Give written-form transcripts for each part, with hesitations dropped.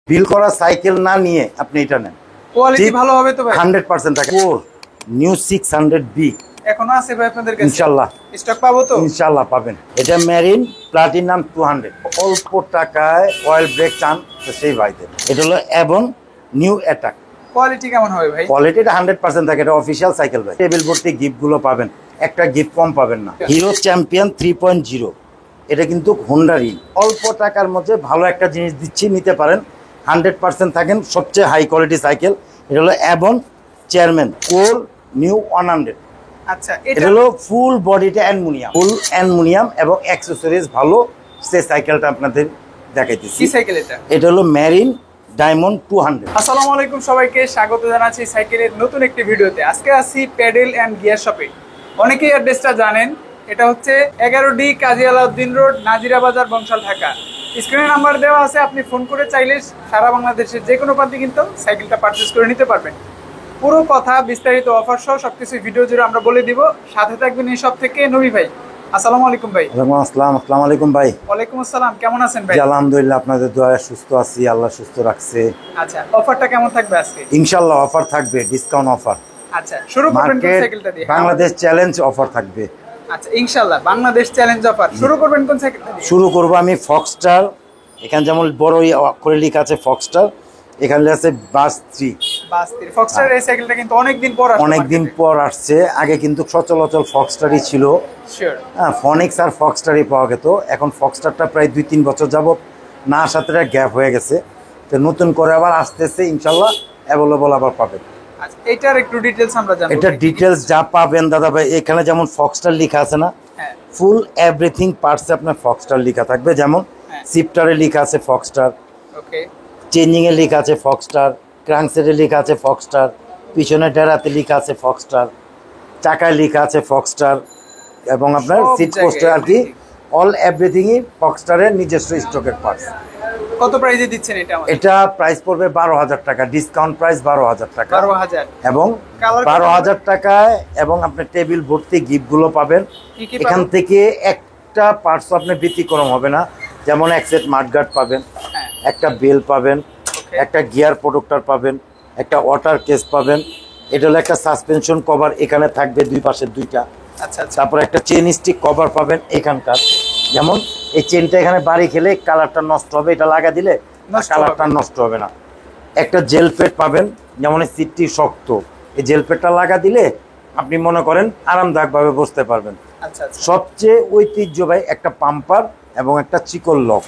বিল করা সাইকেল না নিয়ে আপনি এটা নেন, কোয়ালিটি ভালো হবে তো ভাই? 100% থাকে। নিউ 600B এখনো আছে ভাই আপনাদের কাছে? ইনশাআল্লাহ স্টক পাবো তো? ইনশাআল্লাহ পাবেন। এটা মেরিন প্লাটিনাম 200, অল্প টাকায় অয়েল ব্রেক চান তো সেই ভাইদের। এটা হলো এবং নিউ অ্যাটাক। কোয়ালিটি কেমন হবে ভাই? কোয়ালিটি এটা 100% থাকে, এটা অফিশিয়াল সাইকেল ভাই। টেবিল ভর্তি গিফট গুলো পাবেন, একটা গিফট কম পাবেন না। হিরো চ্যাম্পিয়ন 3.0, এটা কিন্তু হোন্ডারই। অল্প টাকার মধ্যে ভালো একটা জিনিস দিচ্ছি, নিতে পারেন। 100% থাকেন, সবচেয়ে হাই কোয়ালিটি সাইকেল। এটা হলো এবং চেয়ারম্যান কোর নিউ 100। আচ্ছা, এটা হলো ফুল বডিটা অ্যালুমিনিয়াম, ফুল অ্যালুমিনিয়াম এবং অ্যাক্সেসরিজ ভালো। সেই সাইকেলটা আপনাদের দেখাইতেছি। কি সাইকেল এটা? এটা হলো মেরিন ডায়মন্ড 200। আসসালামু আলাইকুম, সবাইকে স্বাগত জানাচ্ছি সাইকেলের নতুন একটি ভিডিওতে। আজকে আছি প্যাডেল অ্যান্ড গিয়ার শপে। অনেকেই অ্যাড্রেসটা জানেন, এটা হচ্ছে 11D কাজী আলাউদ্দিন রোড, নাজিরা বাজার, বংশাল, ঢাকা। স্ক্রিনে নাম্বার দেওয়া আছে, আপনি ফোন করে চাইলে সারা বাংলাদেশের যে কোনো প্রান্তে কিন্তু সাইকেলটা পারচেস করে নিতে পারবেন। পুরো কথা বিস্তারিত অফার সহ সবকিছু ভিডিও জুড়ে আমরা বলে দিব। সাথে থাকবেন এই সব থেকে নবী ভাই। আসসালামু আলাইকুম ভাই। আসসালামু আলাইকুম ভাই। ওয়ালাইকুম আসসালাম, কেমন আছেন ভাই? আলহামদুলিল্লাহ, আপনাদের দয়ায় সুস্থ আছি, আল্লাহ সুস্থ রাখছে। আচ্ছা, অফারটা কেমন থাকবে আজকে? ইনশাআল্লাহ অফার থাকবে, ডিসকাউন্ট অফার। আচ্ছা, শুরু করবেন কোন সাইকেলটা দিয়ে? বাংলাদেশ চ্যালেঞ্জ অফার থাকবে। আচ্ছা, ইনশাআল্লাহ বাংলাদেশ চ্যালেঞ্জ অফার। শুরু করবেন কোন সাইকেলটা দিয়ে? শুরু করব আমি ফক্সস্টার। এখানে যেমন বড় অক্ষরে লেখা আছে ফক্সস্টার, এখানে আছে বাস 3। ফক্সস্টার এই সাইকেলটা কিন্তু অনেকদিন পর আসছে। আগে কিন্তু সচরাচর ফক্সস্টারই ছিল। শিওর। হ্যাঁ, ফনিক্স আর ফক্সস্টারই পাওয়া যেত। এখন ফক্সস্টারটা প্রায় 2-3 বছর যাবত না আসাতে গ্যাপ হয়ে গেছে। তো নতুন করে আবার আসতেছে, ইনশাল্লাহ অ্যাভেলেবল আবার পাবেন। আচ্ছা, এটার একটু ডিটেইলস আমরা জানবো। এটা ডিটেইলস যা পাবেন দাদা ভাই, এখানে যেমন ফক্সস্টার লেখা আছে না, হ্যাঁ, ফুল এভরিথিং পার্টসে আপনার ফক্সস্টার লেখা থাকবে। যেমন শিফটারে লেখা আছে ফক্সস্টার, ওকে, চেঞ্জিং এ লেখা আছে ফক্সস্টার, ক্রাঙ্কসেটে লেখা আছে ফক্সস্টার, পিছনে ডেরাতে লেখা আছে ফক্সস্টার, চাকায় লেখা আছে ফক্সস্টার, এবং আপনার সিট পোস্টার আর কি অল এভরিথিংই ফক্সস্টারের নিজস্ব স্টকের পার্টস। কত প্রাইসে দিচ্ছেন এটা আমাদের? এটা প্রাইস পড়বে 12,000 টাকা, ডিসকাউন্ট প্রাইস 12,000 টাকা। 12,000 এবং 12,000 টাকায় এবং আপনি টেবিল ভর্তি গিফটগুলো পাবেন। এখান থেকে একটা পার্টস আপনি ব্যতিক্রম হবে না। যেমন এক সেট মাডগার্ড পাবেন, একটা বেল পাবেন, একটা গিয়ার প্রোটেক্টর পাবেন, একটা ওয়াটার কেস পাবেন। এটা হলো একটা সাসপেনশন কভার, এখানে থাকবে দুই পাশে দুইটা। আচ্ছা, তারপর একটা চেন স্টিক কভার পাবেন এখানকার। যেমন এই চেনটা এখানে বাড়ি খেলে কালারটা নষ্ট হবে, এটা লাগা দিলে কালারটা নষ্ট হবে না। একটা জেল প্যাড পাবেন, যেমন এই সিটটি শক্ত, এই জেল প্যাডটা লাগা দিলে আপনি মনে করেন আরামদায়কভাবে বসতে পারবেন। আচ্ছা, সবচেয়ে ঐতিহ্যবাহী একটা পাম্পার এবং একটা চিকল লক।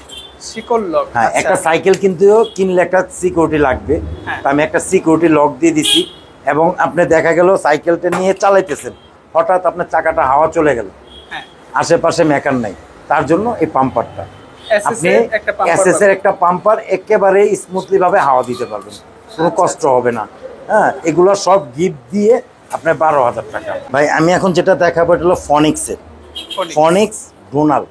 হ্যাঁ, একটা সাইকেল কিন্তু কিনলে একটা সিকিউরিটি লাগবে, আমি একটা সিকিউরিটি লক দিয়ে দিছি। এবং আপনি দেখা গেল সাইকেলটা নিয়ে চালাইতেছেন, হঠাৎ আপনার চাকাটা হাওয়া চলে গেল, আশেপাশে মেকার নাই, তার জন্য এই পাম্পারটা আপনি এসএস এর একটা পাম্পার একেবারে স্মুথলি ভাবে হাওয়া দিতে পারবেন, কোনো কষ্ট হবে না। হ্যাঁ, এগুলো সব গিফট দিয়ে আপনার 12,000 টাকা। ভাই আমি এখন যেটা দেখাবো এটা হলো ফনিক্সের, ফনিক্স ডোনাল।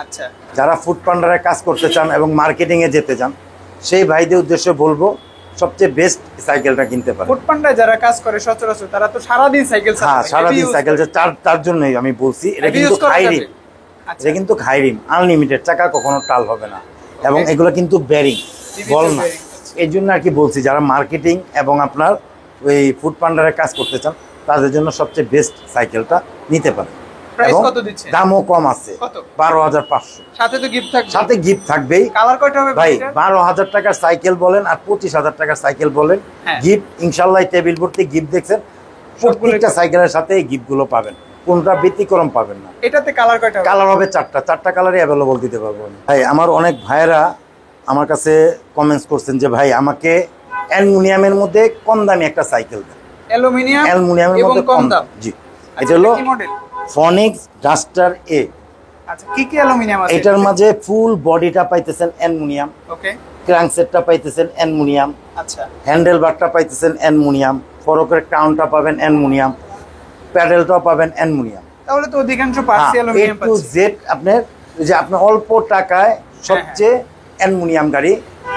আচ্ছা, যারা ফুড পান্ডারে কাজ করতে চান এবং মার্কেটিং এ যেতে চান, সেই ভাইদের উদ্দেশ্যে বলবো সবচেয়ে বেস্ট সাইকেলটা কিনতে পারেন। ফুড পান্ডায় যারা কাজ করে সচরাচর তারা তো সারাদিন সাইকেল চালায়। হ্যাঁ, সারাদিন সাইকেল তার জন্যই আমি বলছি। এটা কিন্তু হাইরিম, এটা কিন্তু হাইরিম আনলিমিটেড, চাকা কখনো টাল হবে না। এবং এগুলো কিন্তু বেরিং বল না, এই জন্য আর কি বলছি যারা মার্কেটিং এবং আপনার ওই ফুড পান্ডারে কাজ করতে চান তাদের জন্য সবচেয়ে বেস্ট সাইকেলটা নিতে পারেন। প্রাইস কত দিচ্ছেন? দামও কম আছে, 12,500। সাথে তো গিফট থাকবে। সাথে গিফট থাকবেই। কালার কয়টা হবে ভাই? 12,000 টাকার সাইকেল বলেন আর 25,000 টাকার সাইকেল বলেন, গিফট ইনশাআল্লাহ টেবিল ভর্তি গিফট দেখছেন। প্রত্যেকটা সাইকেলের সাথে এই গিফটগুলো পাবেন, কোনটা ব্যতিক্রম পাবেন না। এটাতে কালার কয়টা হবে? কালার হবে 4টা কালারই অ্যাভেলেবল দিতে পারবো। ভাই আমার অনেক ভাইয়েরা আমার কাছে কমেন্টস করছেন যে ভাই আমাকে অ্যালুমিনিয়ামের মধ্যে কম দামি একটা সাইকেল দেন। অ্যালুমিনিয়ামের মধ্যে কম দাম? জি, এটা হলো ফনিক্স ডাস্টার এ। আচ্ছা, কি কি অ্যালুমিনিয়াম আছে? এটার মাঝে ফুল বডিটা পাইতেছেন অ্যালুমিনিয়াম, ওকে, ক্রাঙ্কসেটটা পাইতেছেন অ্যালুমিনিয়াম, আচ্ছা, হ্যান্ডেল বারটা পাইতেছেন অ্যালুমিনিয়াম, ফরকের ক্রাউনটা পাবেন অ্যালুমিনিয়াম, প্যাডেলটাও পাবেন অ্যালুমিনিয়াম। তাহলে তো অধিকাংশ পার্টস অ্যালুমিনিয়াম পাচ্ছেন। A to Z আপনার যে আপনি অল্প টাকায় সবচেয়ে অ্যালুমিনিয়াম গাড়ি,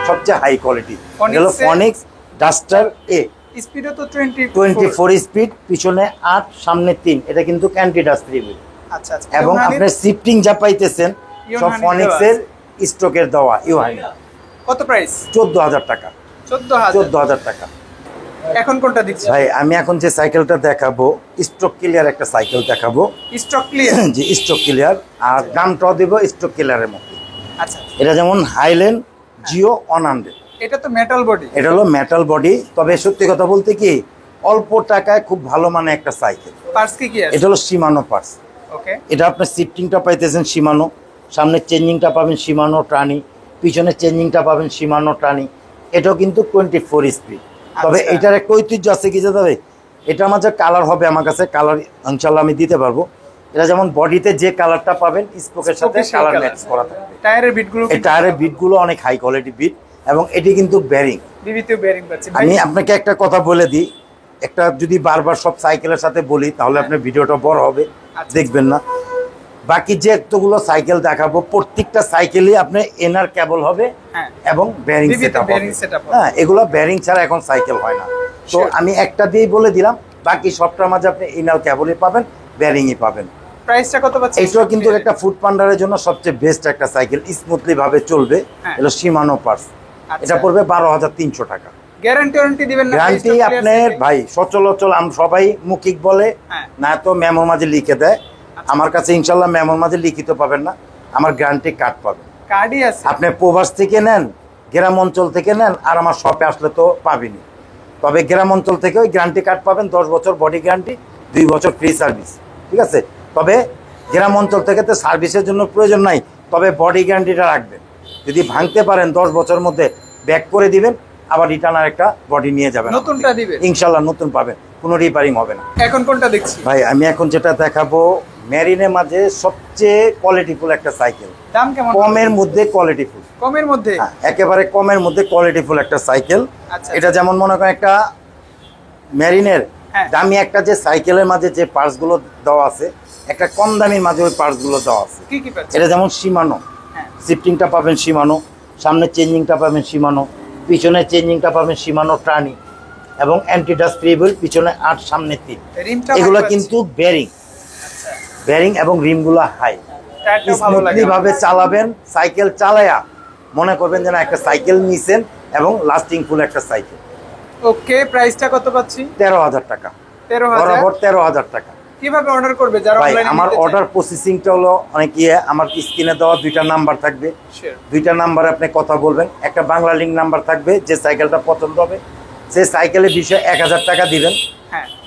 সবচেয়ে হাই কোয়ালিটি। হলো ফনিক্স ডাস্টার এ। স্পিডও তো 24 স্পিড, পিছনে 8 সামনে 3, এটা কিন্তু ক্যান্টি ডাস্ট 3 হুইল। আচ্ছা, এবং আপনার শিফটিং যা পাইতেছেন সব ফনিক্সের স্টকের দেওয়া ইউহানি। কত প্রাইস? 14,000 টাকা। 14,000 টাকা। এখন কোনটা দিচ্ছি ভাই আমি এখন যে সাইকেলটা দেখাবো স্টক ক্লিয়ার একটা সাইকেল দেখাবো। Stock clear? জি স্টক ক্লিয়ার, আর দামটাও দেব স্টক ক্লিয়ারের মধ্যে। আচ্ছা, এটা যেমন হাইল্যান্ড জিও 100, এটা তো মেটাল বডি। এটা হলো মেটাল বডি, তবে সত্যি কথা বলতে কি অল্প টাকায় খুব ভালো মানে একটা সাইকেল। পার্টস কি আছে? এটা হলো শিমানো পার্টস। ওকে, এটা আপনার শিফটিংটা পাইতেছেন শিমানো, সামনে চেঞ্জিংটা পাবেন শিমানো ট্রানি, পিছনে চেঞ্জিংটা পাবেন শিমানো ট্রানি। এটাও কিন্তু 24 স্পিড। তবে এটার একটা ঐতিহ্য আছে কি জানো ভাই, এটা আমার যে কালার হবে আমার কাছে কালার ইনশাআল্লাহ আমি দিতে পারবো। এটা যেমন বডিতে যে কালারটা পাবেন স্পোকের সাথে কালার ম্যাচ করা থাকবে। টায়ারের বিটগুলো, এই টায়ারের বিটগুলো অনেক হাই কোয়ালিটি বিট, এবং এটি কিন্তু বেরিং, বিবিতে বেরিং পাচ্ছি। আমি আপনাকে একটা কথা বলে দিই, একটা যদি বারবার সব সাইকেলের সাথে বলি তাহলে আপনার ভিডিওটা বড় হবে, দেখবেন না। বাকি যে এতগুলো সাইকেল দেখাবো প্রত্যেকটা সাইকেলই আপনার এনার কেবল হবে এবং বেরিং সেটআপ হবে। হ্যাঁ, এগুলো বেরিং ছাড়া এখন সাইকেল হয় না। তো আমি একটা দিয়েই বলে দিলাম, বাকি সবটার মাঝে আপনি এনার কেবলই পাবেন, বেরিংই পাবেন। প্রাইসটা কত পাচ্ছেন? এটাও কিন্তু একটা ফুড পান্ডারের জন্য সবচেয়ে বেস্ট একটা সাইকেল, স্মুথলি ভাবে চলবে। এটা শিমানো পার্টস, এটা পড়বে 12,300 টাকা। গ্যারান্টি ওয়ারেন্টি দিবেন না? গ্যারান্টি আপনার ভাই সচরাচর আমরা সবাই মুখিক বলে, না তো মেমোর মাঝে লিখে দেয়। আমার কাছে ইনশাল্লাহ মেমোর মাঝে লিখিত পাবেন না, আমার গ্যারান্টি কার্ড পাবেন। কার্ডই আছে? আপনি প্রবাস থেকে নেন, গ্রাম অঞ্চল থেকে নেন, আর আমার শপে আসলে তো পাবেনি। তবে গ্রাম অঞ্চল থেকে ওই গ্যারান্টি কার্ড পাবেন, 10 বছর বডি গ্যারান্টি, 2 বছর ফ্রি সার্ভিস, ঠিক আছে। তবে গ্রাম অঞ্চল থেকে তো সার্ভিসের জন্য প্রয়োজন নাই, তবে বডি গ্যারান্টিটা রাখবেন। যদি ভাঙতে পারেন 10 বছরের মধ্যে ব্যাক করে দিবেন, আবার রিটার্ন আর একটা বডি নিয়ে যাবেন, নতুনটা দিবেন ইনশাল্লাহ, নতুন পাবেন, কোনো রিপেয়ারিং হবে না। এখন কোনটা দেখছি ভাই? আমি এখন যেটা দেখাবো মেরিনের মাঝে সবচেয়ে কোয়ালিটিফুল একটা সাইকেল। দাম কেমন? কমের মধ্যে কোয়ালিটিফুল। কমের মধ্যে? হ্যাঁ, একেবারে কমের মধ্যে কোয়ালিটিফুল একটা সাইকেল। এটা যেমন মনে করেন একটা মেরিনের দামি একটা যে সাইকেলের মাঝে যে পার্টস গুলো দেওয়া আছে, একটা কম দামির মাঝে ওই পার্টস গুলো দেওয়া আছে। এটা যেমন শিমানো, শিফটিংটা পাবেন শিমানো, সামনে চেঞ্জিংটা পাবেন শিমানো, পিছনে চেঞ্জিংটা পাবেন শিমানো ট্রানি, এবং অ্যান্টি ডাস্ট ফ্রি হুইল, পিছনে 8 সামনে 3। এগুলো কিন্তু বেরিং, বেরিং এবং রিমগুলো হাই। স্মুথলি ভাবে চালাবেন, সাইকেল চালায়া মনে করবেন যে না একটা সাইকেল নিছেন, এবং লাস্টিং ফুল একটা সাইকেল। ওকে, প্রাইসটা কত পাচ্ছি? 13,000 টাকা। 13,000? বরাবর 13,000 টাকা। কিভাবে অর্ডার করবে যারা অনলাইনে? আমার অর্ডার প্রসেসিংটা হলো অনেক আমার স্ক্রিনে দেওয়া 2টা নাম্বার থাকবে, 2টা নাম্বারে আপনি কথা বলবেন। একটা বাংলা লিঙ্ক নাম্বার থাকবে, যে সাইকেলটা পছন্দ হবে সেই সাইকেলের বিষয়ে 1,000 টাকা দিবেন।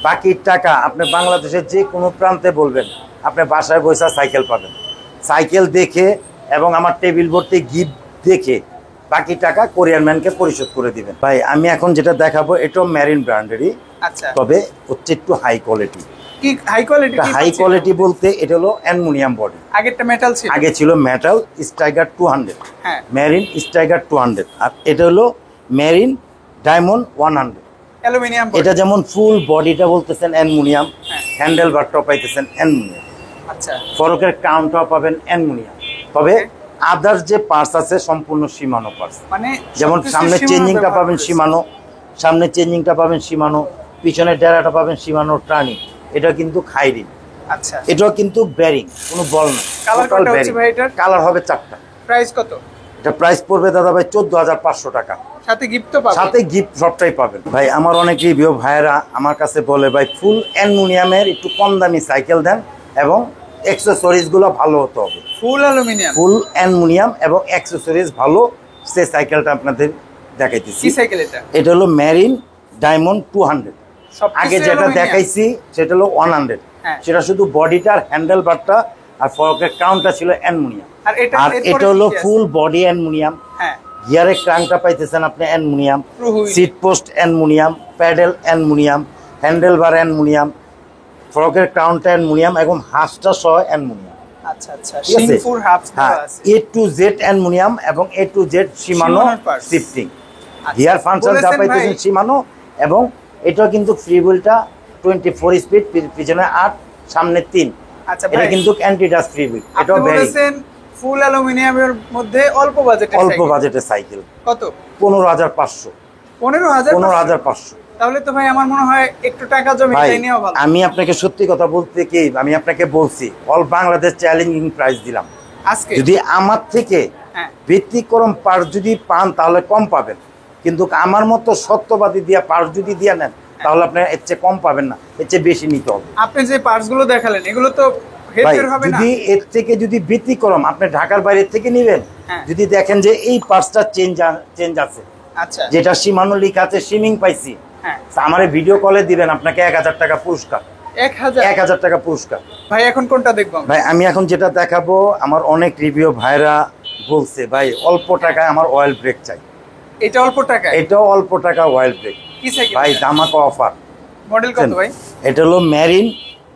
বাকি টাকা আপনি বাংলাদেশের যে কোনো প্রান্তে বলবেন, আপনি বাসায় বসে সাইকেল পাবেন। সাইকেল দেখে এবং আমার টেবিল ভর্তি গিফট দেখে বাকি টাকা কোরিয়ার ম্যানকে পরিশোধ করে দিবেন। ভাই আমি এখন যেটা দেখাবো এটাও মেরিন ব্র্যান্ডেরই, তবে হচ্ছে একটু হাই কোয়ালিটি। কি হাই কোয়ালিটি? হাই কোয়ালিটি বলতে এটা হলো অ্যালুমিনিয়াম বডি। আগেরটা মেটাল ছিল? আগে ছিল মেটাল স্ট্রাইকার 200, মেরিন স্ট্রাইকার 200, আর এটা হলো মেরিন ডায়মন্ড 100 অ্যালুমিনিয়াম। এটা যেমন ফুল বডিটা বলতেছেন অ্যালুমিনিয়াম, হ্যান্ডেল বারটাও পাইতেছেন অ্যালুমিনিয়াম, আচ্ছা, ফরকের কাউন্টটাও পাবেন অ্যালুমিনিয়াম। তবে আদার্স যে পার্টস আছে সম্পূর্ণ শিমানো পার্টস। মানে যেমন সামনে চেঞ্জিংটা পাবেন শিমানো, সামনে চেঞ্জিংটা পাবেন শিমানো, পিছনে ডেরাটা পাবেন শিমানো ট্রানি। এটা কিন্তু খাইরিন, আচ্ছা, এটাও কিন্তু বেরিং, কোনো বল না। কালার কত হচ্ছে ভাই এটার? কালার হবে 4টা। প্রাইস কত? এটা প্রাইস পড়বে দাদা ভাই 14,500 টাকা। সাথে গিফট তো পাবেন? সাথে গিফট সবটাই পাবেন। ভাই আমার অনেক রিভিউ ভাইয়েরা আমার কাছে বলে ভাই ফুল অ্যালুমিনিয়ামের একটু কম দামি সাইকেল দেন, এবং অ্যাকসেসরিজ গুলো ভালো হতে হবে। ফুল অ্যালুমিনিয়াম? ফুল অ্যালুমিনিয়াম এবং অ্যাকসেসরিজ ভালো, সেই সাইকেলটা আপনাদের দেখাইতেছি। কি সাইকেল এটা? এটা হলো মেরিন ডায়মন্ড 200। আগে যেটা দেখাইছি সেটা হলো 100, সেটা শুধু বডিটার হ্যান্ডেল বারটা আর ফরকের কাউন্টটা ছিল অ্যালুমিনিয়াম। আর এটা হলো ফুল বডি অ্যালুমিনিয়াম। গিয়ারের ক্রাঙ্কটা পাইতেছেন আপনি aluminium, seat post aluminium, pedal aluminium, handle bar aluminium, ফরকের ক্রাউনটা অ্যালুমিনিয়াম এবং হাফটা সহ অ্যালুমিনিয়াম। আচ্ছা আচ্ছা, সিনফুর হাফস দেওয়া আছে। A to Z অ্যালুমিনিয়াম এবং A to Z শিমানো shifting. Gear function যা পাইতেছেন শিমানো, এবং এটাও কিন্তু ফ্রি হুইলটা 24 স্পিড, পিছনে 8 সামনে 3। আচ্ছা, এটা কিন্তু অ্যান্টি ডাস্ট ফ্রি হুইল। এটাও বেরিং, ফুল অ্যালুমিনিয়ামের মধ্যে অল্প বাজেটের সাইকেল। কত? 15,500। 15,500। তাহলে তো ভাই আমার মনে হয় একটু টাকা জমি নিয়েও ভালো। আমি আপনাকে সত্যি কথা বলতে কি, আমি আপনাকে বলছি অল বাংলাদেশ চ্যালেঞ্জিং প্রাইস দিলাম। আজকে যদি আমার থেকে হ্যাঁ। ব্যতিক্রম পার্টস যদি পান তাহলে কম পাবেন, কিন্তু আমার মতো সত্যবাদী দিয়া পার্টস যদি দিয়া নেন তাহলে আপনার এর চেয়ে কম পাবেন না, এর চেয়ে বেশি নিতে হবে। আপনি যে পার্টস গুলো দেখালেন এগুলো তো ভাই হেরফের হবে না? যদি এর থেকে যদি ব্যতিক্রম আপনি ঢাকার বাইরে থেকে নেবেন, হ্যাঁ। যদি দেখেন যে এই পার্টসটা চেঞ্জ আছে, আচ্ছা যেটা সীমানো লেখা আছে সিমিং পাইছি, হ্যাঁ আমার ভিডিও কলে দিবেন, আপনাকে 1000 টাকা পুরস্কার, 1000 1000 টাকা পুরস্কার। ভাই এখন কোনটা দেখবো আমরা? ভাই আমি এখন যেটা দেখাবো, আমার অনেক রিভিউ ভাইরা বলছে ভাই অল্প টাকায় আমার অয়েল ব্রেক চাই। এটা অল্প টাকায়? এটাও অল্প টাকা অয়েল ব্রেক কি সাইকেল ভাই, ধামাকা অফার। মডেল কত ভাই? এটা হলো মেরিন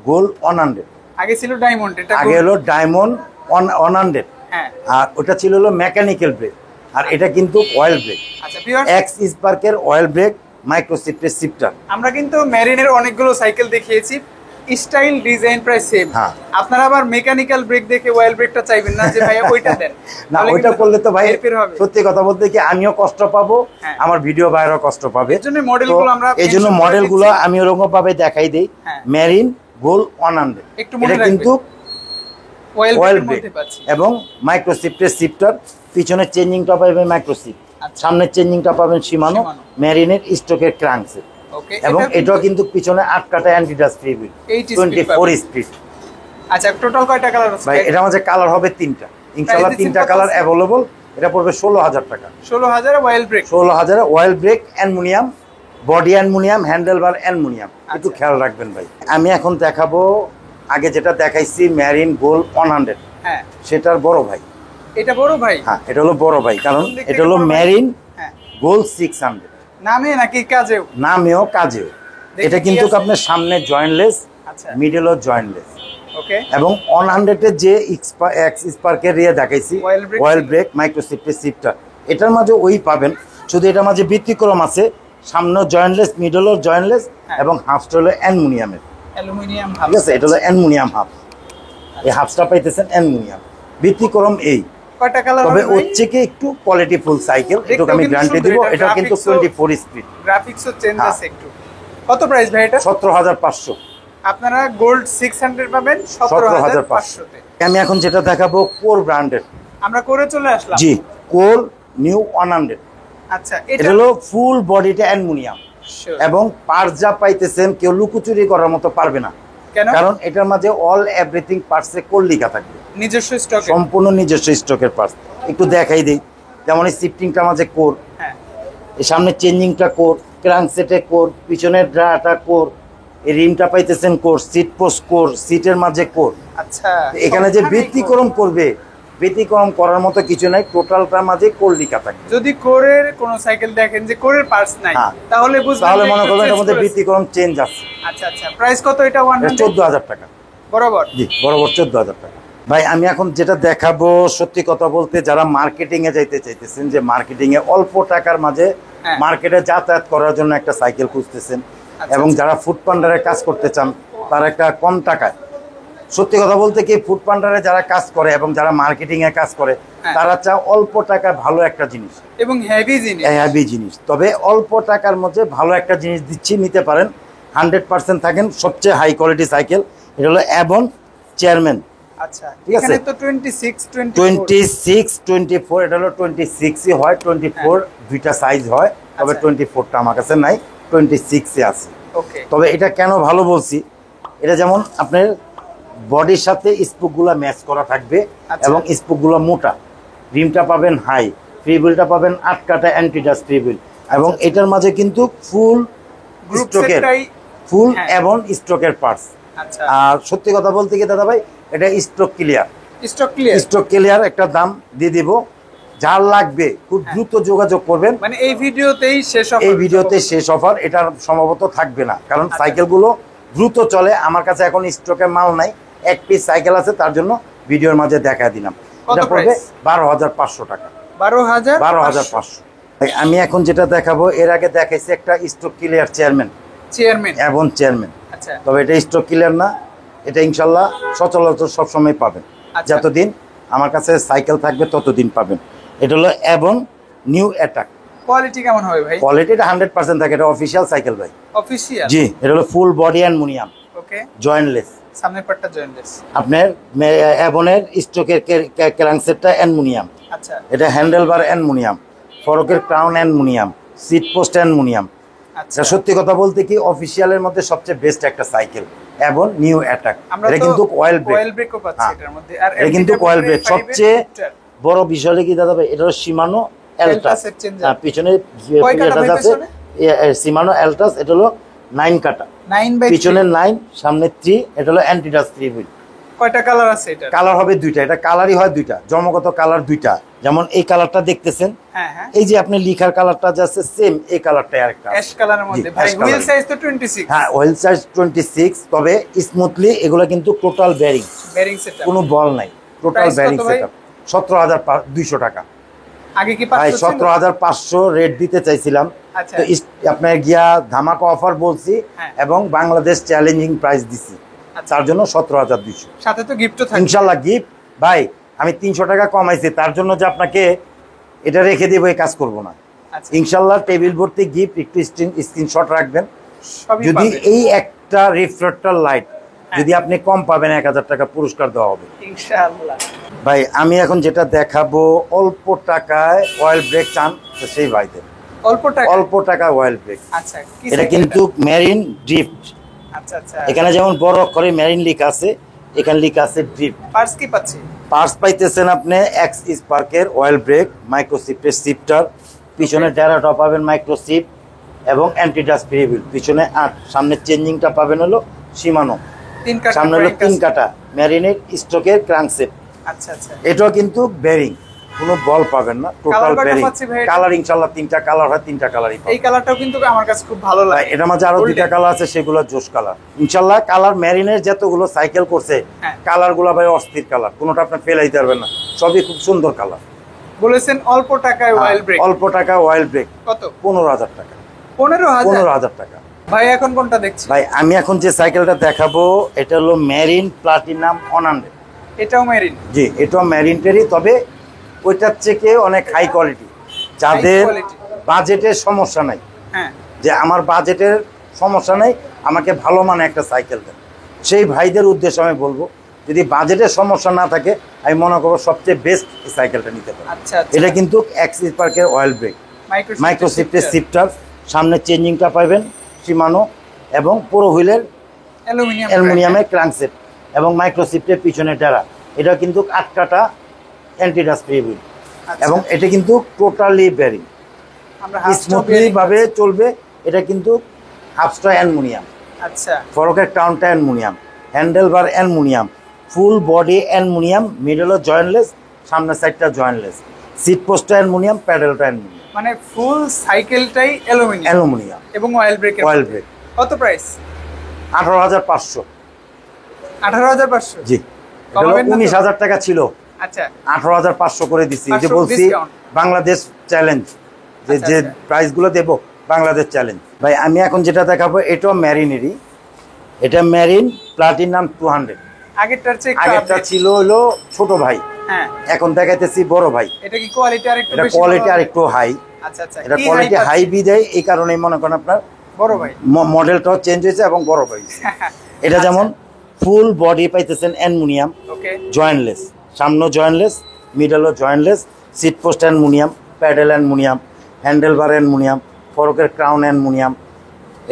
গোল্ড 100, আগে ছিল ডায়মন্ড, এটা আগে হলো ডায়মন্ড 100, হ্যাঁ আর ওটা ছিল হলো মেকানিক্যাল ব্রেক, আর এটা কিন্তু অয়েল ব্রেক, আচ্ছা ভিউয়ার্স এক্স স্পার্কের অয়েল ব্রেক, মাইক্রোসিফটের শিফটার। আমরা কিন্তু মেরিনের অনেকগুলো সাইকেল দেখিয়েছি, স্টাইল ডিজাইন প্রায় সেম। হ্যাঁ। আপনারা আবার মেকানিক্যাল ব্রেক দেখে অয়েল ব্রেকটা চাইবেন না যে ভাই ওইটা দেন, না তাহলে ওইটা কিন্তু করলে তো ভাই হেরফের হবে। সত্যি কথা বলতে কি আমিও কষ্ট পাবো, হ্যাঁ। আমার ভিডিও ভাইরাও কষ্ট পাবে। এজন্য মডেলগুলো আমরা এই জন্য mention করে মডেলগুলো দিচ্ছি। আমি ওরকম ভাবে দেখাই দেই। হ্যাঁ। মেরিন গোল্ড 100, একটু মনে এটা রাখবেন। কিন্তু অয়েল অয়েল ব্রেকের ব্রেক মধ্যে পাচ্ছি। এবং মাইক্রোসিফটের শিফটার, পিছনের চেঞ্জিংটা পাবেন মাইক্রোসিফট, আচ্ছা। সামনের চেঞ্জিংটা পাবেন সীমানো, সীমানো। মেরিনের স্টকের ক্রাঙ্কসেট, ওকে এবং এটাও কিন্তু পিছনে 8 কাটা অ্যান্টিডাস ফ্রি হুইল, 80 speed 24 স্পিড। আচ্ছা টোটাল কয়টা কালার আছে ভাই এটার মাঝে কালার হবে 3টা, ইনশাআল্লাহ দিচ্ছেন 3টা কত কালার আছে? অ্যাভেলেবল। এটা পড়বে 16000 টাকা। 16000 oil brake 16000 oil brake, aluminium body, aluminium handle bar, aluminium. একটু আচ্ছা। খেয়াল রাখবেন ভাই। আমি এখন দেখাবো, আগে যেটা দেখাইছি মেরিন গোল্ড 100, হ্যাঁ সেটার বড় ভাই। এটা বড় ভাই? হ্যাঁ এটা হলো বড় ভাই, কারণ কোন দিক থেকে এটা হলো বড় ভাই? মেরিন হ্যাঁ গোল্ড 600, নামে নাকি কাজেও? নামেও কাজেও। দেখি এটা কি কিন্তু আছে? আপনার সামনে জয়েন্টলেস, আচ্ছা মিডলও জয়েন্টলেস, ওকে এবং 100 যে এক্স স্পার্কের ইয়ে দেখাইছি Oil brake অয়েল ছিল। ব্রেক, মাইক্রোসিফটের শিফটার, এটার মাঝে ওই পাবেন, শুধু এটার মাঝে ব্যতিক্রম আছে, সামনে জয়েন্টলেস, মিডলও জয়েন্টলেস, হ্যাঁ। এবং হাফটা হলো অ্যালুমিনিয়ামের, অ্যালুমিনিয়াম ঠিক আছে? এটা হলো অ্যালুমিনিয়াম হাফ, এই হাফটা পাইতেছেন অ্যালুমিনিয়াম। ব্যতিক্রম এই, কয়টা কালার তবে হবে ভাই? ওর থেকে একটু কোয়ালিটি ফুল সাইকেল, দেখতেও এটাকে আমি কিন্তু গ্যারান্টি সুন্দর, দিব। এটা এটা কিন্তু graphics ও- 24 স্পিড, গ্রাফিক্সও চেঞ্জ হ্যাঁ। আছে একটু। কত প্রাইস ভাই এটা? 17500। আপনারা গোল্ড 600 পাবেন 17500 তে। আমি এখন যেটা দেখাবো কোর ব্র্যান্ডের, আমরা করে চলে আসলাম। জি কোর নিউ 100, আচ্ছা এটা এটা হলো ফুল বডিটা অ্যালুমিনিয়াম, Sure. এবং পার্টস যা পাইতেছেন কেউ লুকোচুরি করার মতো পারবে না, কেন? কারণ এটার মাঝে অল এভরিথিং পার্টসে কোর লেখা থাকবে, নিজস্ব স্টক। সম্পূর্ণ নিজস্ব স্টকের পার্টস। একটু দেখাই দেই, যেমন এই শিফটিংটা মাঝে কোর, হ্যাঁ এই সামনে চেঞ্জিংটা কোর, ক্রাঙ্কসেটে কোর, পিছনের ড্রাটা কোর, এই রিমটা পাইতেছেন কোর, সিট পোস্ট কোর, সিটের মাঝে কোর। আচ্ছা এখানে যে সবখানেই ব্যতিক্রম করবে, ব্যতিক্রম করার মতো কিছু নাই, টোটালটার মাঝে কোর লেখা থাকবে। যদি কোরের কোন সাইকেল দেখেন যে কোরের পার্টস নাই, হ্যাঁ। তাহলে বুঝবেন তাহলে যে মনে একটু করবেন এটার change মধ্যে করেছে। ব্যতিক্রম চেঞ্জ আছে। আচ্ছা আচ্ছা প্রাইস কত এটা? এটা 100 14000 টাকা। বরাবর। জি বরাবর 14000 টাকা। ভাই আমি এখন যেটা দেখাবো, সত্যি কথা বলতে যারা মার্কেটিং এ যাইতে চাইতেছেন, যে মার্কেটিং এ অল্প টাকার মাঝে হ্যাঁ। মার্কেটে যাতায়াত করার জন্য একটা সাইকেল খুঁজতেছেন, এবং যারা ফুড পান্ডারে কাজ করতে চান তারা একটা কম টাকায়, সত্যি কথা বলতে কি ফুড পান্ডারে যারা কাজ করে এবং যারা মার্কেটিং এ কাজ করে হ্যাঁ। তারা চায় অল্প টাকায় ভালো একটা জিনিস, এবং হেভি জিনিস। হেভি জিনিস। তবে অল্প টাকার মধ্যে ভালো একটা জিনিস দিচ্ছি, নিতে পারেন, 100% থাকেন। সবচেয়ে হাই কোয়ালিটি সাইকেল, এটা হলো অ্যাবন চেয়ারম্যান, আচ্ছা ঠিক আছে? এখানে তো 26 24 26 24, এটা হলো 26ই হয়, 24 দুইটা সাইজ হয়, তবে আচ্ছা। 24টা আমার কাছে নাই, 26 আছে। ওকে তবে এটা কেন ভালো বলছি, এটা যেমন আপনার বডির সাথে স্পুকগুলো ম্যাচ করা থাকবে, আচ্ছা। এবং স্পুকগুলো মোটা, রিমটা পাবেন হাই, ফ্রি হুইলটা পাবেন 8 কাটা অ্যান্টিডাস ফ্রি হুইল, এবং এটার মাঝে কিন্তু ফুল গ্রুপ স্ট্রোকের, সেটটাই। ফুল হ্যাঁ। এবং স্ট্রোকের পার্টস। আচ্ছা আর সত্যি কথা বলতে কি দাদা ভাই, এটা stock clear, stock clear. Stock clear, একটা দাম দিয়ে দিব, যার লাগবে খুব দ্রুত যোগাযোগ করবেন। মানে এই ভিডিওতেই শেষ হবে? এই ভিডিওতে শেষ অফার, এটার সম্ভবত থাকবে না, কারণ আচ্ছা। সাইকেলগুলো দ্রুত চলে, আমার কাছে এখন স্টকে মাল নাই, এক পিস সাইকেল আছে, তার জন্য ভিডিওর মাঝে দেখা দিলাম। কত এটা পড়বে price? 12500 টাকা। 12500। 12500। আমি এখন যেটা দেখাবো, এর আগে দেখাইছি একটা স্টক ক্লিয়ার চেয়ারম্যান, চেয়ারম্যান। এবং চেয়ারম্যান, আচ্ছা তবে এটা স্টক ক্লিয়ার না, এটা ইনশাল্লাহ সচরাচর সবসময় পাবেন, আচ্ছা। যতদিন আমার কাছে সাইকেল থাকবে ততদিন পাবেন। এটা হলো এবং নিউ অ্যাটাক, কোয়ালিটি কেমন হবে ভাই? কোয়ালিটিটা 100% থাকে, এটা অফিসিয়াল সাইকেল ভাই। অফিশিয়াল। জি, এটা হলো ফুল বডি অ্যালুমিনিয়াম, ওকে জয়েন্টলেস, সামনের পার্টটা জয়েন্টলেস। আপনার অ্যাবনের স্ট্রোকের ক্র্যাঙ্কসেটটা অ্যালুমিনিয়াম। আচ্ছা, এটা হ্যান্ডেলবার অ্যালুমিনিয়াম, ফরকের crown aluminium, seat post aluminium. আচ্ছা, সত্যি কথা বলতে কি অফিসিয়ালের মধ্যে সবচেয়ে বেস্ট একটা সাইকেল এবং নিউ অ্যাটাক। এটা কিন্তু অয়েল ব্রেকও পাচ্ছি এটার মধ্যে। আর এটা কিন্তু অয়েল ব্রেক। সবচেয়ে বড় বিষয় কি দাদা ভাই, এটা হলো শিমানো এলটাস। পিছনে শিমানো এলটাস, এটা হলো 9 কাটা, 9/3 পিছনে 9 সামনে 3। এটা হলো অ্যান্টিডাস 3 হুইল। কয়টা কালার আছে এটা? কালার হবে দুইটা, এটা কালারই হয় দুইটা, জন্মগত কালার দুইটা। যেমন এই কালারটা দেখতেছেন, হ্যাঁ হ্যাঁ, এই যে আপনি লিখার কালারটা যাচ্ছে সেম, এই কালারটাই আরেকটা অ্যাশ কালারের মধ্যে। ভাই হুইল সাইজ তো 26। হ্যাঁ, হুইল সাইজ 26, তবে স্মুথলি এগুলো কিন্তু টোটাল বেয়ারিং সেটআপ, কোনো বল নাই, টোটাল বেয়ারিং সেটআপ। 17,200 টাকা। আগে কি ভাই 500 ছিল? 17,500 রেট দিতে চাইছিলাম, আচ্ছা, তো আপনার গিয়া ধামাকা অফার বলছি এবং বাংলাদেশ চ্যালেঞ্জিং প্রাইস দিছি, তার জন্য 17,200। সাথে তো গিফটও থাকবে ইনশাআল্লাহ গিফট। ভাই আমি 300 টাকা কমাইছি, তার জন্য যে আপনাকে এটা রেখে দিব এই কাজ করব না। আচ্ছা, ইনশাআল্লাহ টেবিল ভর্তি গিফট, একটু স্ক্রিনশট রাখবেন। সবই যদি পাবে। এই একটা রিফ্লেক্টর লাইট যদি আপনি কম পাবেন, 1000 টাকা পুরস্কার দেওয়া হবে ইনশাআল্লাহ। ভাই আমি এখন যেটা দেখাবো অল্প টাকায় অয়েল ব্রেক চান তো সেই ভাইদের অল্প টাকা অয়েল ব্রেক। আচ্ছা, কি এটা কিন্তু মেরিন ড্রিফট। আচ্ছা আচ্ছা, এখানে যেমন বড় অক্ষরে মেরিন লেখা আছে, এখানে লেখা আছে ড্রিফট। পার্টস কি পাচ্ছি? পার্টস পাইতেছেন আপনি এক্স স্পার্কের অয়েল ব্রেক, মাইক্রোসিফটের শিফটার, পিছনে ডেরাটা পাবেন মাইক্রোসিফট এবং অ্যান্টিডাস ফ্রি হুইল, পিছনে 8, সামনে চেঞ্জিংটা পাবেন হলো শিমানো, 3 কাটা, সামনে হলো 3 কাটা মেরিনের স্ট্রোকের ক্রাঙ্কসেট। আচ্ছা আচ্ছা, এটাও কিন্তু বেরিং, কোনো বল পাবেন না, টোটাল বেরিং। কালার ইনশাআল্লাহ 3টা কালার হয়, 3টা কালারই পাবেন। এই কালারটাও কিন্তু আমার কাছে খুব ভালো লাগে। এটার মাঝে আরো 2টা কালার আছে, সেগুলো জোশ কালার। ইনশাআল্লাহ কালার মেরিনের যতগুলো সাইকেল করছে কালারগুলো ভাই অস্থির কালার, কোনোটা আপনি ফেলাইতে পারবেন না, সবই খুব সুন্দর কালার। বলেছেন অল্প টাকায় অয়েল ব্রেক। অল্প টাকা অয়েল ব্রেক কত? 15,000 টাকা। 15,000 টাকা। ভাই এখন কোনটা দেখছি? ভাই আমি এখন যে সাইকেলটা দেখাবো এটা হলো মেরিন প্লাটিনাম 100। এটাও মেরিন? জি, এটাও মেরিনটেরই, তবে ওইটার থেকে অনেক হাই কোয়ালিটি। যাদের বাজেটের সমস্যা নাই, হ্যাঁ, যে আমার বাজেটের সমস্যা নাই, আমাকে ভালো মানে একটা সাইকেল দেন, সেই ভাইদের উদ্দেশ্যে আমি বলবো যদি বাজেটের সমস্যা না থাকে, আমি মনে করবো সবচেয়ে বেস্ট এই সাইকেলটা নিতে পারেন। আচ্ছা, এটা কিন্তু এক্স স্পার্কের অয়েল ব্রেক, মাইক্রোসিফটের শিফটার, সামনে চেঞ্জিংটা পাবেন শিমানো এবং পুরো হুইলের অ্যালুমিনিয়ামের ক্রাঙ্কসেট এবং মাইক্রোসিফটের পিছনে ডেরা। এটা কিন্তু 8 কাটা অ্যান্টিডাস ফ্রি হুইল এবং এটা কিন্তু টোটালি বেরিং, স্মুথলি ভাবে চলবে। এটা কিন্তু হাফস্টা অ্যালুমিনিয়াম, আচ্ছা, ফরকের ক্রাউনটা aluminium, handle bar aluminium, full body aluminium, মিডলও জয়েন্টলেস, সামনের সাইডটা জয়েন্টলেস, সিট পোস্টটা অ্যালুমিনিয়াম, প্যাডেলটা অ্যালুমিনিয়াম, মানে ফুল সাইকেলটাই অ্যালুমিনিয়াম এবং অয়েল ব্রেক। কত প্রাইস? 18,500। 18,500? জি, এটা 19,000 টাকা ছিল, আচ্ছা 18,500 করে দিছি। যে বলছি বাংলাদেশ চ্যালেঞ্জ, যে প্রাইস গুলো দেবো বাংলাদেশ চ্যালেঞ্জ। ভাই আমি এখন যেটা দেখাবো এটাও মেরিনেরই, এটা মেরিন প্লাটিনাম 200। আগেরটা ছিল হলো ছোট ভাই, হ্যাঁ, এখন দেখাইতেছি বড় ভাই। এটা কি কোয়ালিটি আরেকটু বেশি? এটা কোয়ালিটি আরেকটু হাই। আচ্ছা আচ্ছা, এটা কোয়ালিটি হাই বিদায় এই কারণেই মনে করেন আপনার বড় ভাই মডেলটাও চেঞ্জ হয়েছে এবং বড় ভাই। এটা যেমন ফুল বডি পাইতেছেন অ্যালুমিনিয়াম, ওকে, জয়েন্টলেস, সামনে জয়েন্টলেস, মিডলও jointless, seat post aluminium, pedal aluminium, handle bar aluminium, ফরকের ক্রাউন অ্যালুমিনিয়াম,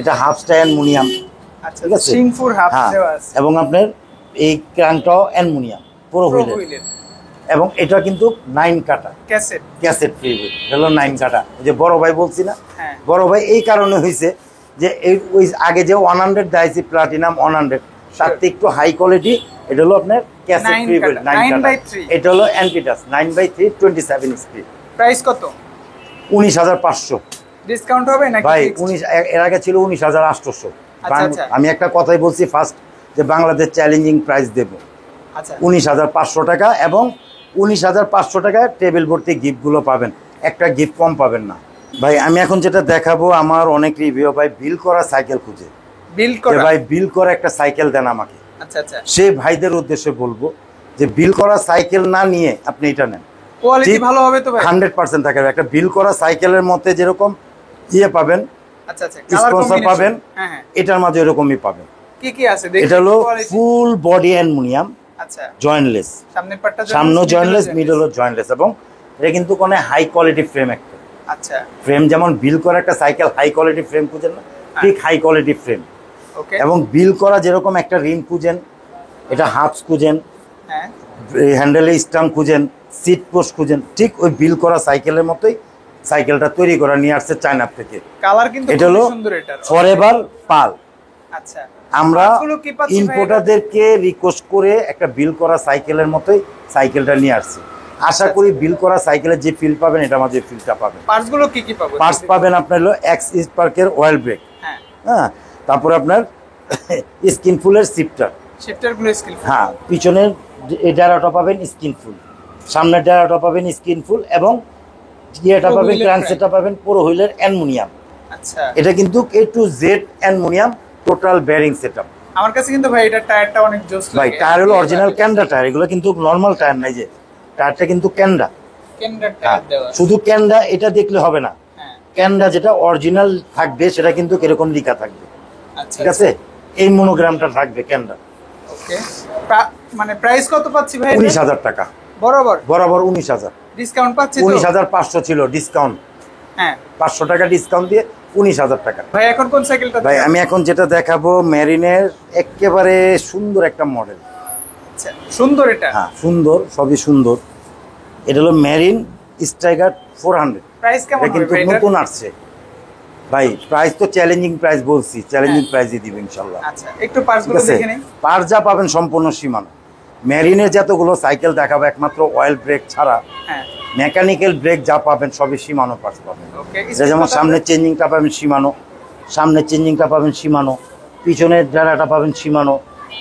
এটা হাফ স্টা অ্যালুমিনিয়াম, ঠিক আছে, সিংফুর হাফ দেওয়া আছে এবং আপনার এই ক্রাউনটাও অ্যালুমিনিয়াম পুরো হুইলের। এবং এটা কিন্তু 9 কাটা ক্যাসেট ফ্রি হুইল, হলো 9 কাটা। যে বড় ভাই বলছি না, বড় ভাই এই কারণে হয়েছে যে ওই আগে যে 100 দাইছি প্লাটিনাম 100, তার থেকে একটু হাই কোয়ালিটি। এটা হলো আপনার ক্যাসেট ফ্রি হুইল 9 কাটা। এটা হলো অ্যান্টিডাস 9/3 27 স্পিড। প্রাইস কত? 19,500। ডিসকাউন্ট হবে নাকি ভাই? 19 এর আগে ছিল 19,800। আমি একটা কথাই বলছি ফার্স্ট, যে বাংলাদেশ চ্যালেঞ্জিং প্রাইস দেব 19,500 টাকা, এবং 19,500 টাকায় টেবিল ভর্তি গিফটগুলো পাবেন, একটা গিফট কম পাবেন না। ভাই আমি এখন যেটা দেখাবো, আমার অনেক রিভিউ ভাই বিল করা সাইকেল খুঁজে, ভাই বিল করা একটা সাইকেল দেন আমাকে। আচ্ছা আচ্ছা, সেই ভাইদের উদ্দেশ্যে বলবো যে বিল করা সাইকেল না নিয়ে আপনি এটা নেন, কোয়ালিটি ভালো হবে তো ভাই, 100% থাকবে। একটা বিল করা সাইকেলের মধ্যে যেরকম পাবেন, আচ্ছা আচ্ছা, স্পন্সর পাবেন, এটার মাঝে এরকমই পাবেন। কি কি আছে দেখি। এটা হলো ফুল বডি অ্যালুমিনিয়াম, আচ্ছা, জয়েন্টলেস, সামনের পাটটা সামনে জয়েন্টলেস, মিডলও জয়েন্টলেস, এবং এটা কিন্তু কোনো হাই কোয়ালিটি ফ্রেম একটা। আচ্ছা, ফ্রেম যেমন বিল করা একটা সাইকেল হাই কোয়ালিটি ফ্রেম খুঁজেন না, ঠিক হাই কোয়ালিটি ফ্রেম। ওকে, এবং বিল করা যেরকম একটা রিম খুঁজেন, এটা হাফস খুঁজেন, হ্যাঁ, হ্যান্ডেলে স্টাম্প খুঁজেন, সিট পোস্ট খুঁজেন, ঠিক ওই বিল করা সাইকেলের মতোই সাইকেলটা তৈরি করা নিয়ে আসছে চায়না থেকে। কালার কিন্তু এটা হলো খুব সুন্দর। এটা ফরএভার পাল। আচ্ছা, আমরা পার্টসগুলো কি পাচ্ছি ভাই? ইম্পোর্টারদেরকে রিকোয়েস্ট করে একটা বিল করা সাইকেলের মতোই সাইকেলটা নিয়ে আসছি। আশা করি বিল করা সাইকেলের যে ফিল পাবেন এটা মাঝে ফিলটা পাবেন। পার্টসগুলো কি কি পাবো? পার্টস পাবেন আপনার হলো এক্স স্পার্কের অয়েল ব্রেক, হ্যাঁ, হ্যাঁ, তারপরে আপনার স্কিনফুলের শিফটার, শিফটারগুলো স্কিল, হ্যাঁ, পিছনের ডায়ারটা পাবেন স্কিনফুল, সামনের ডায়ারটা পাবেন স্কিনফুল, এবং ইয়েটা পাবেন ক্র্যাঙ্কসেটটা পাবেন পুরো হুইলের অ্যালুমিনিয়াম। আচ্ছা, এটা কিন্তু A to Z aluminium total bearing setup. আমার কাছে কিন্তু ভাই এটা টায়ারটা অনেক জোস লাগে। ভাই টায়ার হলো অরিজিনাল ক্যান্ডা টায়ার, এগুলো কিন্তু নরমাল টায়ার নাই, যে টায়ারটা কিন্তু ক্যান্ডা, কেন্ডার টায়ার দেওয়া। শুধু ক্যান্ডা এটা দেখলে হবে না, হ্যাঁ, ক্যান্ডা যেটা অরিজিনাল থাকবে সেটা কিন্তু এরকম লেখা থাকবে, আচ্ছা, ঠিক আছে, এই মনোগ্রামটা থাকবে ক্যান্ডা। ওকে, মানে প্রাইস কত পাচ্ছি ভাই? 19,000 টাকা বরাবর বরাবর 19,000। ডিসকাউন্ট পাচ্ছি তো? 19,500 ছিল ডিসকাউন্ট, হ্যাঁ, 500 টাকা ডিসকাউন্ট দিয়ে 19,000 টাকা। ভাই এখন কোন সাইকেলটা? ভাই আমি এখন যেটা দেখাবো মেরিনের একেবারে সুন্দর একটা মডেল। আচ্ছা, সুন্দর এটা, হ্যাঁ সুন্দর, সবই সুন্দর। এটা হলো মেরিন স্ট্রাইকার 400। প্রাইস কেমন এটা হবে কিন্তু ভাই এটা? নতুন আসছে ভাই, প্রাইস তো চ্যালেঞ্জিং প্রাইস বলছি, চ্যালেঞ্জিং প্রাইসই দিব ইনশাআল্লাহ। আচ্ছা, একটু পার্টসগুলো দেখে নেই। পার যা পাবেন সম্পূর্ণ সীমানো। মেরিনের যতগুলো সাইকেল দেখাবো একমাত্র অয়েল ব্রেক ছাড়া হ্যাঁ, মেকানিক্যাল ব্রেক যা পাবেন সবই সীমানো পার্টস পাবেন। ওকে, এটা যেমন সামনের চেঞ্জিংটা পাবেন সীমানো, সামনের চেঞ্জিংটা পাবেন সীমানো, পিছনের ডানাটা পাবেন সীমানো,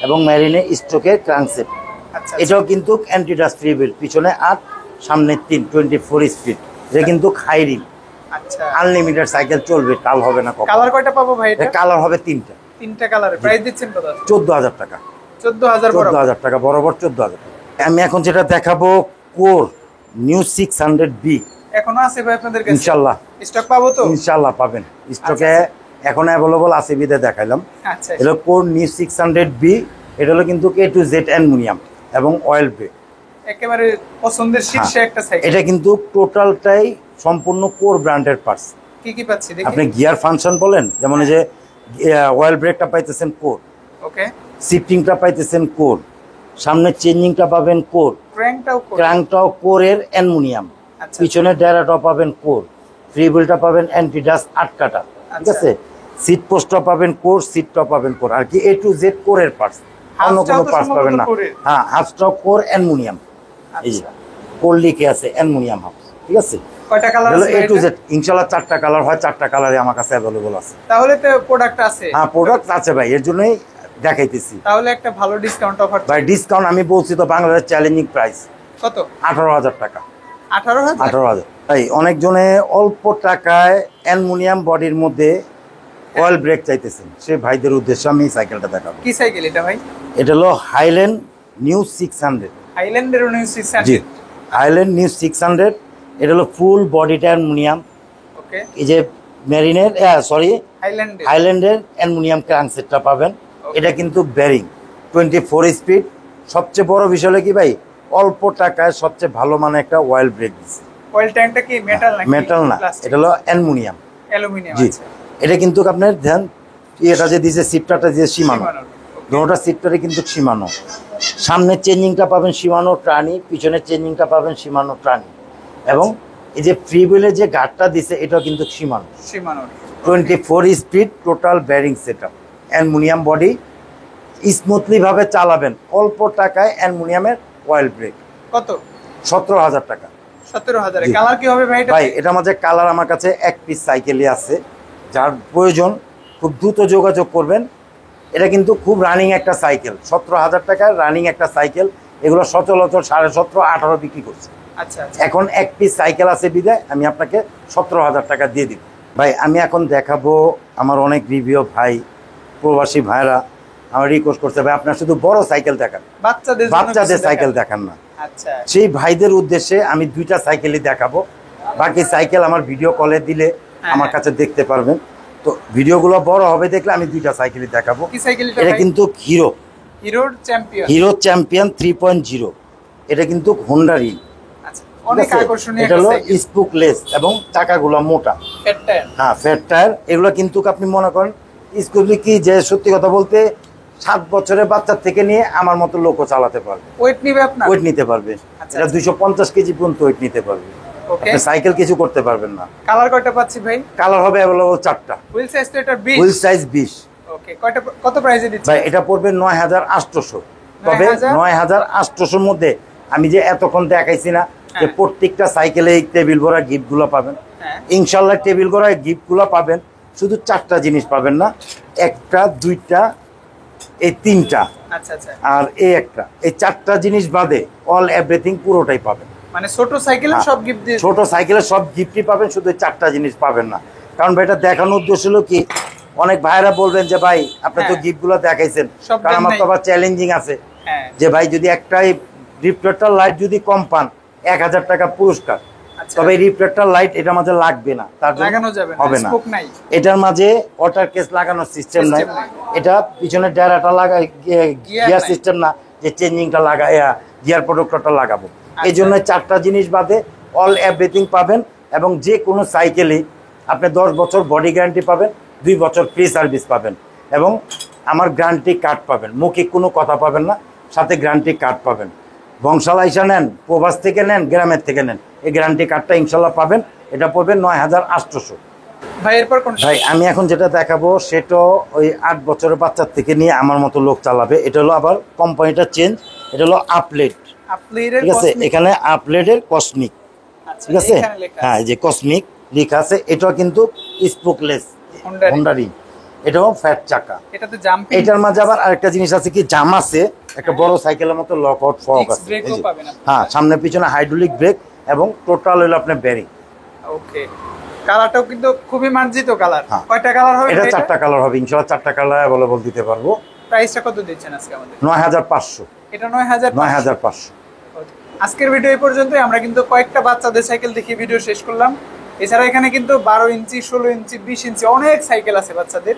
এবং মেরিনে স্ট্রোকের ক্রাঙ্কসেট। আচ্ছা, এটাও কিন্তু অ্যান্টিডাস্ট রিবিল, পিছনে 8 সামনে 3, 24 স্পিড। এটা কিন্তু হাই রিম, আচ্ছা, আনলিমিটেড সাইকেল চলবে, টাল হবে না কখনো। কালার কয়টা পাবো ভাই এটা? কালার হবে 3টা, 3টা কালারে। প্রাইস দিচ্ছেন কত? 14,000 টাকা। 14,000 বরাবর। 14,000 টাকা বরাবর, 14,000 টাকা। আমি এখন যেটা দেখাবো কোর নিউ 600B, এখনো আছে ভাই আপনাদের কাছে? ইনশাআল্লাহ স্টক পাবো তো? ইনশাআল্লাহ পাবেন, স্টকে এখন অ্যাভেলেবল আছে বিদে দেখাইলাম। আচ্ছা, এটা কোর নিউ 600B, এটা হলো কিন্তু A to Z অ্যালুমিনিয়াম এবং অয়েল ব্রেক, একেবারে পছন্দের শীর্ষে একটা সাইকেল। এটা কিন্তু টোটালটাই সম্পূর্ণ কোর ব্র্যান্ডের পার্টস। কি কি পাচ্ছি দেখি? আপনি গিয়ার ফাংশন বলেন, যেমন এই যে অয়েল ব্রেকটা পাইতেছেন কোর, ওকে, শিফটিংটা পাইতেছেন কোর, সামনের চেঞ্জিংটা পাবেন কোর, ক্র্যাঙ্কটাও কোর। ক্রাঙ্কটাও কোরের অ্যালুমিনিয়াম, আচ্ছা, পিছনের ডায়ারাটাও পাবেন কোর, ফ্রি হুইলটা পাবেন অ্যান্টিডাস 8 কাটা, ঠিক আছে, সিট পোস্টটা পাবেন কোর, সিটটা পাবেন কোর, আর কি A to Z কোরের পার্টস, অন্য হাফটাও কোনো তো পার্টস পাবেন না। সম্ভবত কোরের। হ্যাঁ, হাফস্টক কোর অ্যালুমিনিয়াম, এই যে আচ্ছা, কোর লিখে আছে অ্যালুমিনিয়াম হাফ, ঠিক আছে। কয়টা কালার হলো আছে A to এটা? Z ইনশাআল্লাহ 4টা কালার হয়, 4টা কালারে আমার কাছে অ্যাভেলেবল আছে। তাহলে তো প্রোডাক্ট আছে। হ্যাঁ প্রোডাক্ট আছে ভাই, এর জন্যই দেখাইতেছি তাহলে একটা ভালো ডিসকাউন্ট অফার। ভাই। ডিসকাউন্ট আমি বলছি তো, বাংলাদেশ চ্যালেঞ্জিং প্রাইস কত? 18,000 টাকা। 18,000? 18,000 ভাই। অনেকজনে অল্প টাকায় অ্যালুমিনিয়াম বডির মধ্যে অয়েল ব্রেক চাইতেছেন, সেই ভাইদের উদ্দেশ্যে আমি এই সাইকেলটা দেখাবো। কি সাইকেল এটা ভাই? এটা হলো হাইল্যান্ড নিউ 600। হাইল্যান্ডের 600। জি, হাইল্যান্ড নিউ 600। এটা হলো ফুল বডিটা অ্যালুমিনিয়াম। ওকে, এই যে মেরিনের সরি হাইল্যান্ডের হাইল্যান্ডের অ্যালুমিনিয়াম ক্রাঙ্কসেটটা পাবেন। এটা কিন্তু বেরিং 24 স্পিড। সবচেয়ে বড় বিষয় হলো কি ভাই, অল্প টাকায় সবচেয়ে ভালো মানে একটা অয়েল ব্রেক দিচ্ছে। অয়েল ট্যাঙ্কটা কি মেটাল নাকি? মেটাল না, এটা হলো অ্যালুমিনিয়াম। অ্যালুমিনিয়াম। জি, আছে। এটা কিন্তু আপনার ধ্যান এটা যে দিয়েছে সিপটাটা যে সীমানো, দুটোটা সিপটারে কিন্তু সীমানো। সামনের চেঞ্জিংটা পাবেন সীমানো ট্রানি, পিছনের চেঞ্জিংটা পাবেন সীমানো ট্রানি, এবং এই যে ফ্রি হুইলের যে গার্ডটা দিছে এটাও কিন্তু সীমানো। সীমানো 24 speed total bearing setup, aluminium body, smoothly ভাবে চালাবেন। অল্প টাকায় অ্যালুমিনিয়ামের অয়েল ব্রেক। কত? 17,000 টাকা। 17,000। জি। কালার কি হবে ভাই এটা? ভাই এটা মাঝে কালার আমার কাছে এক পিস সাইকেলই আছে, যার প্রয়োজন খুব দ্রুত যোগাযোগ করবেন। এটা কিন্তু খুব রানিং একটা সাইকেল, 17,000 টাকার রানিং একটা সাইকেল। এগুলো সচরাচর 17,500 18 বিক্রি করছে। আচ্ছা, আচ্ছা, এখন এক পিস সাইকেল আছে বিদায় আমি আপনাকে 17,000 টাকা দিয়ে দিব। ভাই আমি এখন দেখাবো, আমার অনেক রিভিউ ভাই প্রবাসী ভাইরা আমার রিকোয়েস্ট করছে, ভাই আপনার শুধু বড় সাইকেল দেখান, বাচ্চাদের সাইকেল দেখান না। আচ্ছা, সেই ভাইদের উদ্দেশ্যে আমি 2টা সাইকেলই দেখাবো। বাকি সাইকেল আমার ভিডিও কলে দিলে আমার কাছে দেখতে পারবেন। তো ভিডিওগুলো বড় হবে দেখলে আমি দুইটা সাইকেলই দেখাবো। কি সাইকেল এটা কিন্তু হিরো চ্যাম্পিয়ন 3.0, এটা কিন্তু হোন্ডা রিল। আচ্ছা, অনেক আকর্ষণীয় এটা হলো স্পুকলেস এবং চাকাগুলো মোটা, ফ্যাট টায়ার। হ্যাঁ ফ্যাট টায়ার। এগুলো কিন্তু আপনি মনে করেন স্কুলে কি যে সত্যি কথা বলতে 7 বছরের বাচ্চা থেকে নিয়ে আমার মতো লোকও চালাতে পারবে। ওয়েট নিবে আপনার? ওয়েট নিতে পারবে। এটা 250 কেজি পর্যন্ত ওয়েট নিতে পারবে। ওকে, আপনি সাইকেল কিছু করতে পারবেন না। কালার কয়টা পাচ্ছি ভাই? কালার হবে अवेलेबल 4টা। হুইল সাইজ তো এটা 20। Wheel size 20। ওকে, কত প্রাইসে দিচ্ছেন ভাই? এটা পড়বে 9800। তবে 9800 এর মধ্যে আমি যে এতক্ষণ দেখাইছি না যে প্রত্যেকটা সাইকেলে এই টেবিল ভরা গিফটগুলো পাবেন, ইনশাআল্লাহ টেবিল ভরা গিফটগুলো পাবেন। শুধু 4টা জিনিস পাবেন না, একটা দুইটা এই 3টা, আচ্ছা আচ্ছা, আর এই একটা, এই 4টা জিনিস বাদে অল এভরিথিং পুরোটাই পাবেন। মানে ছোট সাইকেলে সব গিফট দিয়ে? ছোট সাইকেলে সব গিফটই পাবেন, শুধু 4টা জিনিস পাবেন না। কারণ ভাই এটা দেখানোর উদ্দেশ্য হলো কি, অনেক ভাইরা বলবেন যে ভাই আপনি তো গিফটগুলো দেখাইছেন, কারণ আমার তো আবার চ্যালেঞ্জিং আছে যে ভাই যদি একটাই রিফ্লেক্টর লাইট যদি কম পান 1000 টাকা পুরস্কার। তবে এই রিফ্লেক্টর লাইট এটার মাঝে লাগবে না, তার জন্য হবে না। এটার মাঝে ওয়াটার কেস লাগানোর সিস্টেম নাই, এটা পিছনে ডায়ারাটা লাগাই গিয়ার সিস্টেম না যে চেঞ্জিংটা লাগাই গিয়ার প্রোটেক্টরটা লাগাবো। এই জন্য 4টা জিনিস বাদে অল এভরিথিং পাবেন। এবং যে কোনো সাইকেলই আপনি 10 বছর বডি গ্যারান্টি পাবেন, 2 বছর ফ্রি সার্ভিস পাবেন এবং আমার গ্যারান্টি কার্ড পাবেন। মৌখিক কোনো কথা পাবেন না, সাথে গ্যারান্টি কার্ড পাবেন। বংশাল আইসা নেন, প্রবাস থেকে নেন, গ্রামের থেকে নেন, এই গ্যারান্টি কার্ডটা ইনশাল্লাহ পাবেন। এটা পড়বে 9800। ভাই এরপর কোন? ভাই আমি এখন যেটা দেখাবো সেটা ওই 8 বছরের বাচ্চার থেকে নিয়ে আমার মতো লোক চালাবে। এটা হলো আবার কোম্পানিটা চেঞ্জ, এটা হলো আপলেট। ঠিক আছে, এখানে আপলেটের কসমিক, ঠিক আছে, হ্যাঁ এই যে কসমিক লেখা আছে। এটাও কিন্তু স্পোকলেস হোন্ডা রিং, এটাও ফ্যাট চাকা। এটার মাঝে আবার আরেকটা জিনিস আছে কি, জাম আছে, একটা বড় সাইকেলের মতো লক আউট ফক আছে। হ্যাঁ, সামনে পিছনে হাইড্রোলিক ব্রেক এবং টোটাল হলো আপনার ব্যারিং। ওকে, কালারটাও কিন্তু খুবই মার্জিত কালার। কয়টা কালার হবে? এটা 4টা কালার হবে ইনশাআল্লাহ। 4টা কালার अवेलेबल দিতে পারবো। প্রাইসটা কত দিচ্ছেন আজকে আমাদের? 9500। এটা 9500। আজকের ভিডিও এই পর্যন্তই। আমরা কিন্তু কয়েকটা বাচ্চাদের সাইকেল দেখিয়ে ভিডিও শেষ করলাম। এছাড়া এখানে কিন্তু 12 ইঞ্চি, 16 ইঞ্চি, 20 ইঞ্চি অনেক সাইকেল আছে বাচ্চাদের।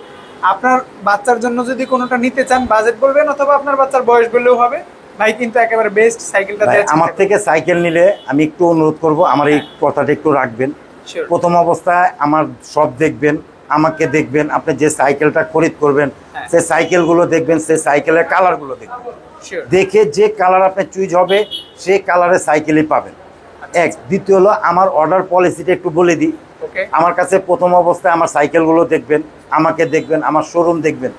আপনার বাচ্চার জন্য যদি কোনোটা নিতে চান বাজেট বলবেন, অথবা আপনার বাচ্চার বয়স বললেও হবে। ভাই কিন্তু একেবারে বেস্ট সাইকেলটা দেয়। আমার থেকে সাইকেল নিলে আমি একটু অনুরোধ করব, আমার এই কথাটা একটু রাখবেন। প্রথম অবস্থায় আমার সব দেখবেন, আমাকে দেখবেন, আপনি যে সাইকেলটা খরিদ করবেন সেই সাইকেলগুলো দেখবেন, সেই সাইকেলের কালারগুলো দেখবেন, দেখে যে কালার আপনার চুজ হবে সেই কালারের সাইকেলই পাবেন। এক, দ্বিতীয় হলো আমার অর্ডার পলিসিটা একটু বলে দিই। আমার কাছে প্রথম অবস্থায় আমার সাইকেলগুলো দেখবেন, আমাকে দেখবেন, আমার শোরুম দেখবেন,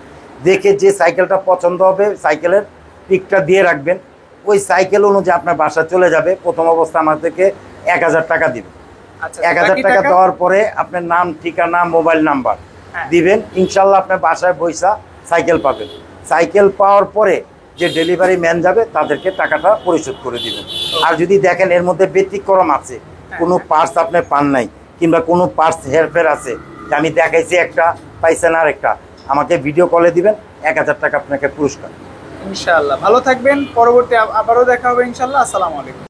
দেখে যে সাইকেলটা পছন্দ হবে সাইকেলের পিকটা দিয়ে রাখবেন। ওই সাইকেল অনুযায়ী আপনার বাসা চলে যাবে। প্রথম অবস্থা আমার থেকে 1000 টাকা দিবেন। 1000 টাকা দেওয়ার পরে আপনার নাম, ঠিকানা, মোবাইল নাম্বার দিবেন, ইনশাল্লাহ আপনার বাসায় বইসা সাইকেল পাবেন। সাইকেল পাওয়ার পরে যে ডেলিভারি ম্যান যাবে তাদেরকে টাকাটা পরিশোধ করে দিবেন। আর যদি দেখেন এর মধ্যে ব্যতিক্রম আছে, কোনো পার্টস আপনি পান নাই, কিংবা কোনো পার্টস হেরফের আছে, আমি দেখাইছি একটা পাইছেন আর একটা, আমাকে ভিডিও কলে দিবেন, 1000 টাকা আপনাকে পুরস্কার। ইনশাআল্লাহ ভালো থাকবেন। পরবর্তী আবারও দেখা হবে ইনশাআল্লাহ। আসসালামু আলাইকুম।